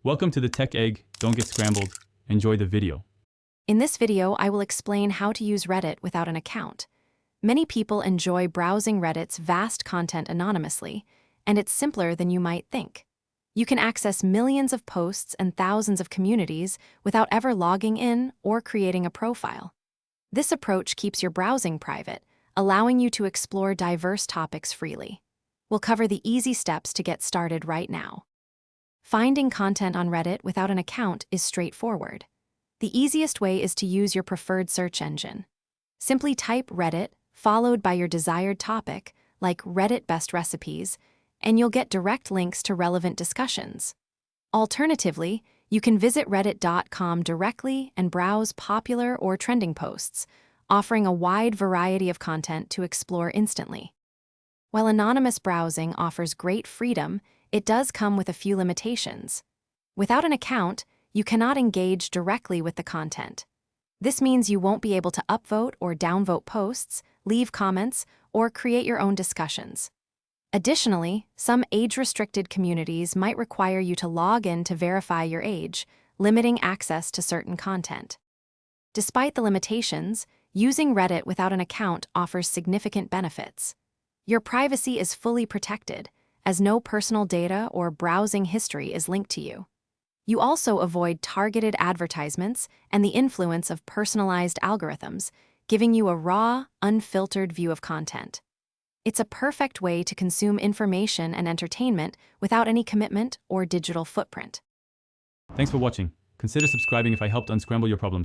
Welcome to the Tech Egg. Don't get scrambled. Enjoy the video. In this video, I will explain how to use Reddit without an account. Many people enjoy browsing Reddit's vast content anonymously, and it's simpler than you might think. You can access millions of posts and thousands of communities without ever logging in or creating a profile. This approach keeps your browsing private, allowing you to explore diverse topics freely. We'll cover the easy steps to get started right now. Finding content on Reddit without an account is straightforward. The easiest way is to use your preferred search engine. Simply type Reddit, followed by your desired topic, like Reddit Best Recipes, and you'll get direct links to relevant discussions. Alternatively, you can visit reddit.com directly and browse popular or trending posts, offering a wide variety of content to explore instantly. While anonymous browsing offers great freedom, it does come with a few limitations. Without an account, you cannot engage directly with the content. This means you won't be able to upvote or downvote posts, leave comments, or create your own discussions. Additionally, some age-restricted communities might require you to log in to verify your age, limiting access to certain content. Despite the limitations, using Reddit without an account offers significant benefits. Your privacy is fully protected, as no personal data or browsing history is linked to you. You also avoid targeted advertisements and the influence of personalized algorithms, giving you a raw, unfiltered view of content. It's a perfect way to consume information and entertainment without any commitment or digital footprint. Thanks for watching. Consider subscribing if I helped unscramble your problems.